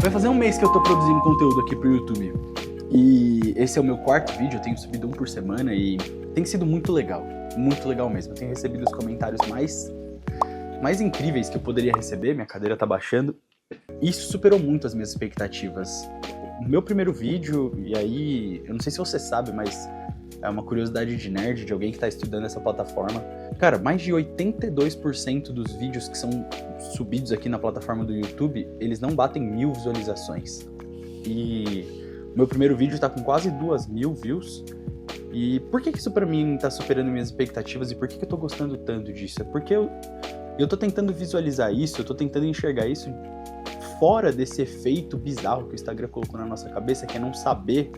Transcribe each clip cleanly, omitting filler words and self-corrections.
Vai fazer um mês que eu tô produzindo conteúdo aqui pro YouTube. E esse é o meu quarto vídeo, eu tenho subido um por semana e tem sido muito legal mesmo. Eu tenho recebido os comentários mais incríveis que eu poderia receber, minha cadeira tá baixando. Isso superou muito as minhas expectativas. O meu primeiro vídeo, e aí, eu não sei se você sabe, mas é uma curiosidade de nerd, de alguém que tá estudando essa plataforma. Cara, mais de 82% dos vídeos que são subidos aqui na plataforma do YouTube, eles não batem 1000 visualizações. E meu primeiro vídeo tá com quase 2000 views. E por que isso pra mim tá superando minhas expectativas e por que eu tô gostando tanto disso? É porque eu tô tentando visualizar isso, eu tô tentando enxergar isso fora desse efeito bizarro que o Instagram colocou na nossa cabeça, que é não saber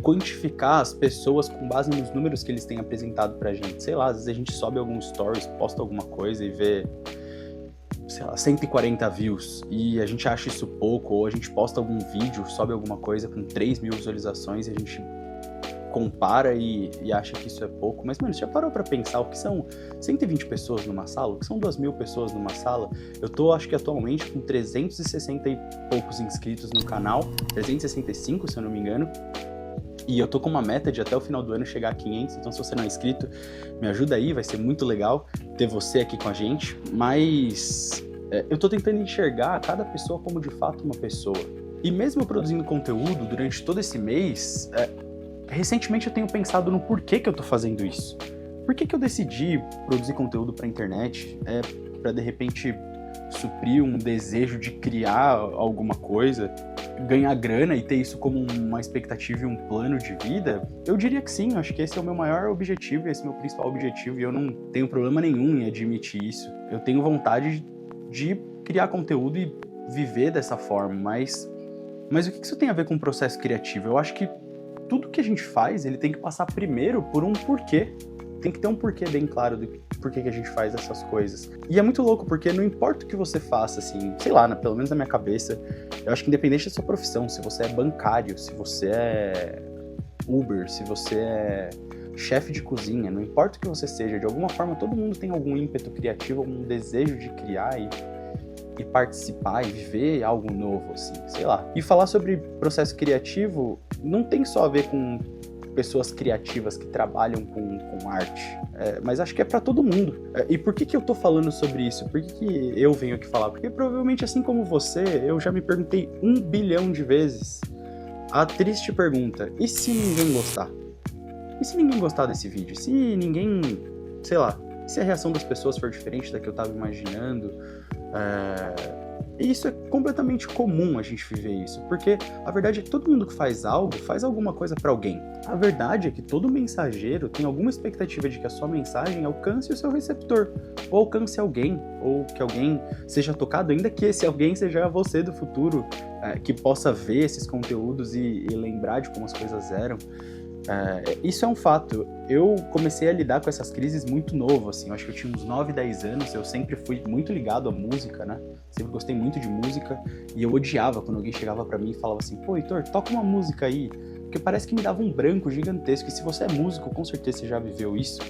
quantificar as pessoas com base nos números que eles têm apresentado pra gente. Sei lá, às vezes a gente sobe alguns stories, posta alguma coisa e vê, sei lá, 140 views, e a gente acha isso pouco, ou a gente posta algum vídeo, sobe alguma coisa com 3.000 visualizações e a gente compara e acha que isso é pouco. Mas, mano, você já parou pra pensar o que são 120 pessoas numa sala? O que são 2.000 pessoas numa sala? Eu tô, acho que atualmente, com 360 e poucos inscritos no canal, 365, se eu não me engano. E eu tô com uma meta de até o final do ano chegar a 500, então se você não é inscrito, me ajuda aí, vai ser muito legal ter você aqui com a gente. Mas eu tô tentando enxergar cada pessoa como de fato uma pessoa. E mesmo eu produzindo conteúdo durante todo esse mês, recentemente eu tenho pensado no porquê que eu tô fazendo isso. Por que eu decidi produzir conteúdo pra internet? Pra de repente suprir um desejo de criar alguma coisa, ganhar grana e ter isso como uma expectativa e um plano de vida? Eu diria que sim, acho que esse é o meu maior objetivo, esse é o meu principal objetivo, e eu não tenho problema nenhum em admitir isso. Eu tenho vontade de criar conteúdo e viver dessa forma, mas o que isso tem a ver com o processo criativo? Eu acho que tudo que a gente faz, ele tem que passar primeiro por um porquê. Tem que ter um porquê bem claro do porquê que a gente faz essas coisas. E é muito louco, porque não importa o que você faça, assim, sei lá, pelo menos na minha cabeça, eu acho que independente da sua profissão, se você é bancário, se você é Uber, se você é chefe de cozinha, não importa o que você seja, de alguma forma todo mundo tem algum ímpeto criativo, algum desejo de criar e participar e viver algo novo, assim, sei lá. E falar sobre processo criativo não tem só a ver com pessoas criativas que trabalham com arte, mas acho que é pra todo mundo. E por que eu tô falando sobre isso? Por que eu venho aqui falar? Porque provavelmente, assim como você, eu já me perguntei 1 bilhão de vezes a triste pergunta: e se ninguém gostar? E se ninguém gostar desse vídeo? Se ninguém, sei lá, se a reação das pessoas for diferente da que eu tava imaginando? E isso é completamente comum a gente viver isso, porque a verdade é que todo mundo que faz algo, faz alguma coisa pra alguém. A verdade é que todo mensageiro tem alguma expectativa de que a sua mensagem alcance o seu receptor, ou alcance alguém, ou que alguém seja tocado, ainda que esse alguém seja você do futuro, que possa ver esses conteúdos e lembrar de como as coisas eram. Isso é um fato. Eu comecei a lidar com essas crises muito novo, assim, eu acho que eu tinha uns 9, 10 anos, eu sempre fui muito ligado à música, né? Sempre gostei muito de música, e eu odiava quando alguém chegava pra mim e falava assim: pô, Heitor, toca uma música aí, porque parece que me dava um branco gigantesco, e se você é músico, com certeza você já viveu isso,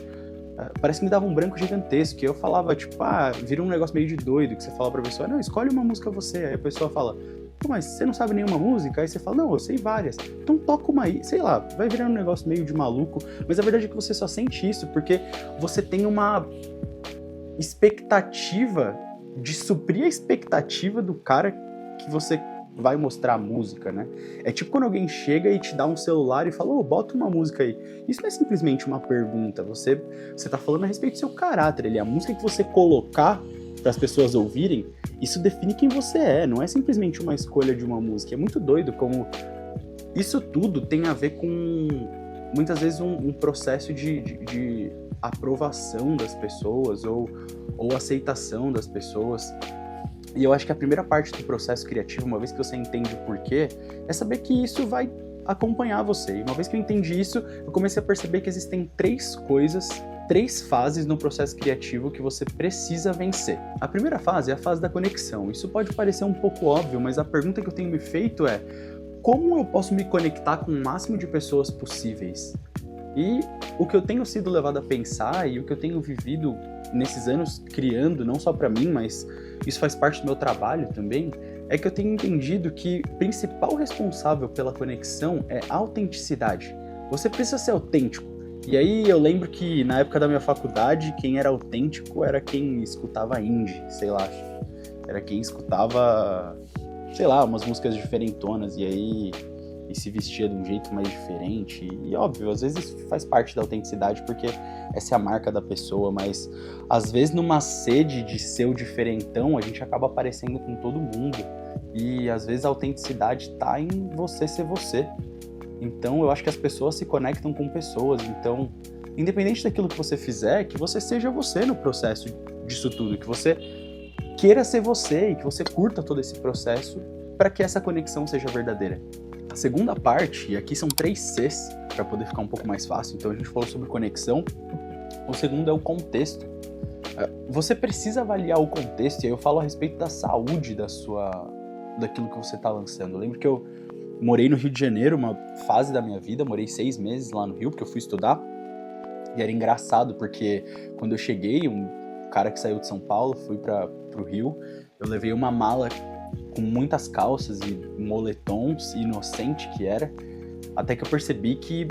parece que me dava um branco gigantesco, e eu falava, tipo, vira um negócio meio de doido, que você fala pra pessoa: não, escolhe uma música você, aí a pessoa fala: pô, mas você não sabe nenhuma música? Aí você fala: não, eu sei várias. Então toca uma aí, sei lá, vai virando um negócio meio de maluco, mas a verdade é que você só sente isso porque você tem uma expectativa de suprir a expectativa do cara que você vai mostrar a música, né? É tipo quando alguém chega e te dá um celular e fala: bota uma música aí. Isso não é simplesmente uma pergunta, você tá falando a respeito do seu caráter, a música que você colocar para as pessoas ouvirem, isso define quem você é, não é simplesmente uma escolha de uma música. É muito doido como isso tudo tem a ver com, muitas vezes, um processo de aprovação das pessoas ou aceitação das pessoas. E eu acho que a primeira parte do processo criativo, uma vez que você entende o porquê, é saber que isso vai acompanhar você. E uma vez que eu entendi isso, eu comecei a perceber que existem 3 fases no processo criativo que você precisa vencer. A primeira fase é a fase da conexão. Isso pode parecer um pouco óbvio, mas a pergunta que eu tenho me feito é: como eu posso me conectar com o máximo de pessoas possíveis? E o que eu tenho sido levado a pensar e o que eu tenho vivido nesses anos criando, não só para mim, mas isso faz parte do meu trabalho também, é que eu tenho entendido que o principal responsável pela conexão é a autenticidade. Você precisa ser autêntico. E aí eu lembro que na época da minha faculdade, quem era autêntico era quem escutava indie, sei lá. Era quem escutava, sei lá, umas músicas diferentonas e se vestia de um jeito mais diferente. E óbvio, às vezes faz parte da autenticidade porque essa é a marca da pessoa, mas às vezes numa sede de ser o diferentão, a gente acaba aparecendo com todo mundo. E às vezes a autenticidade tá em você ser você. Então eu acho que as pessoas se conectam com pessoas. Então, independente daquilo que você fizer, que você seja você no processo disso tudo, que você queira ser você e que você curta todo esse processo para que essa conexão seja verdadeira. A segunda parte, e aqui são 3 Cs, para poder ficar um pouco mais fácil, então a gente falou sobre conexão. O segundo é o contexto. Você precisa avaliar o contexto, e aí eu falo a respeito da saúde daquilo que você está lançando. Eu lembro que eu morei no Rio de Janeiro, uma fase da minha vida, morei 6 meses lá no Rio, porque eu fui estudar, e era engraçado, porque quando eu cheguei, um cara que saiu de São Paulo, fui pro Rio, eu levei uma mala com muitas calças e moletons, inocente que era, até que eu percebi que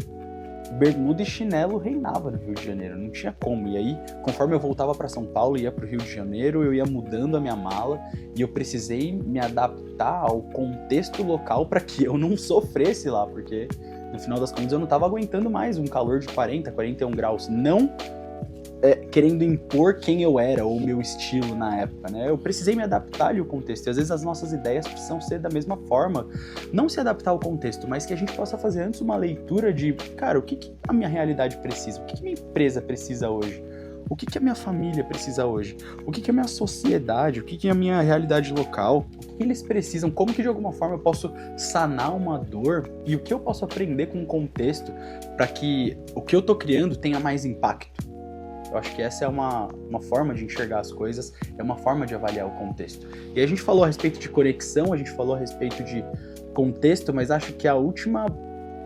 bermuda e chinelo reinava no Rio de Janeiro, não tinha como. E aí, conforme eu voltava para São Paulo e ia pro Rio de Janeiro, eu ia mudando a minha mala e eu precisei me adaptar ao contexto local para que eu não sofresse lá, porque no final das contas eu não tava aguentando mais um calor de 40, 41 graus, não querendo impor quem eu era ou o meu estilo na época, né? Eu precisei me adaptar ali ao contexto, e às vezes as nossas ideias precisam ser da mesma forma, não se adaptar ao contexto, mas que a gente possa fazer antes uma leitura de, cara, o que a minha realidade precisa, o que minha empresa precisa hoje, o que a minha família precisa hoje, o que a minha sociedade, o que a minha realidade local, o que eles precisam, como que de alguma forma eu posso sanar uma dor e o que eu posso aprender com o contexto para que o que eu tô criando tenha mais impacto. Eu acho que essa é uma forma de enxergar as coisas, é uma forma de avaliar o contexto. E a gente falou a respeito de conexão, a gente falou a respeito de contexto, mas acho que a última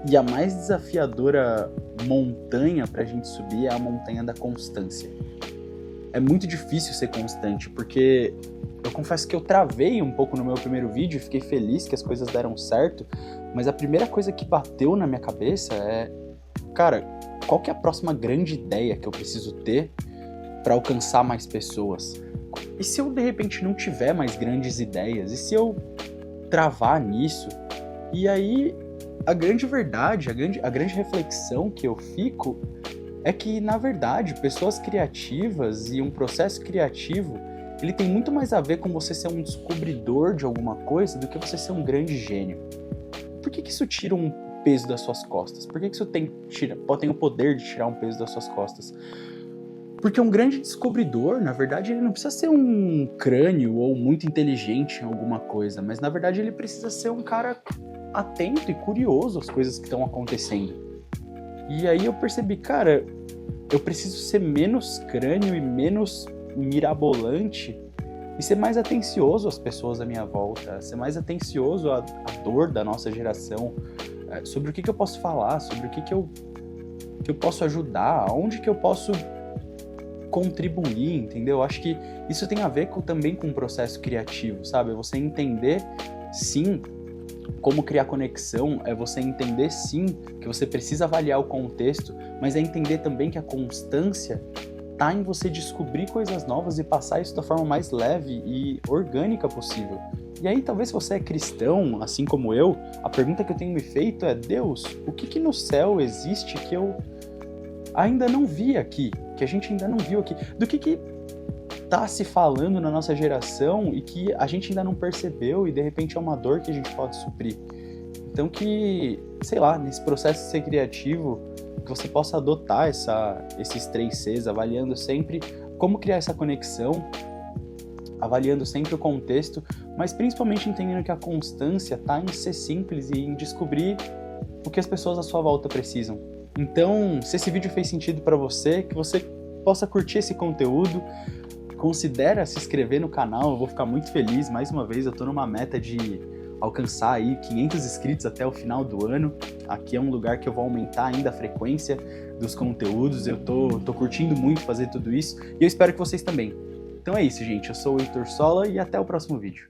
e a mais desafiadora montanha pra gente subir é a montanha da constância. É muito difícil ser constante, porque eu confesso que eu travei um pouco no meu primeiro vídeo, fiquei feliz que as coisas deram certo, mas a primeira coisa que bateu na minha cabeça é, cara, qual que é a próxima grande ideia que eu preciso ter para alcançar mais pessoas? E se eu, de repente, não tiver mais grandes ideias? E se eu travar nisso? E aí, a grande verdade, a grande reflexão que eu fico é que, na verdade, pessoas criativas e um processo criativo, ele tem muito mais a ver com você ser um descobridor de alguma coisa do que você ser um grande gênio. Por que isso tira um peso das suas costas? Por que isso tem o poder de tirar um peso das suas costas? Porque um grande descobridor, na verdade, ele não precisa ser um crânio ou muito inteligente em alguma coisa, mas na verdade ele precisa ser um cara atento e curioso às coisas que estão acontecendo. E aí eu percebi, cara, eu preciso ser menos crânio e menos mirabolante e ser mais atencioso às pessoas à minha volta, ser mais atencioso à dor da nossa geração, sobre o que eu posso falar, sobre o que eu posso ajudar, aonde que eu posso contribuir, entendeu? Acho que isso tem a ver também com o processo criativo, sabe? É você entender, sim, como criar conexão, é você entender, sim, que você precisa avaliar o contexto, mas é entender também que a constância tá em você descobrir coisas novas e passar isso da forma mais leve e orgânica possível. E aí, talvez se você é cristão, assim como eu, a pergunta que eu tenho me feito é, Deus, o que no céu existe que eu ainda não vi aqui, que a gente ainda não viu aqui? Do que tá se falando na nossa geração e que a gente ainda não percebeu e de repente é uma dor que a gente pode suprir? Então que, sei lá, nesse processo de ser criativo, que você possa adotar esses 3 Cs, avaliando sempre como criar essa conexão, avaliando sempre o contexto, mas principalmente entendendo que a constância está em ser simples e em descobrir o que as pessoas à sua volta precisam. Então, se esse vídeo fez sentido para você, que você possa curtir esse conteúdo, considera se inscrever no canal, eu vou ficar muito feliz. Mais uma vez, eu estou numa meta de alcançar aí 500 inscritos até o final do ano. Aqui é um lugar que eu vou aumentar ainda a frequência. dos conteúdos, eu tô curtindo muito fazer tudo isso, e eu espero que vocês também. Então é isso, gente, eu sou o Heitor Sola e até o próximo vídeo.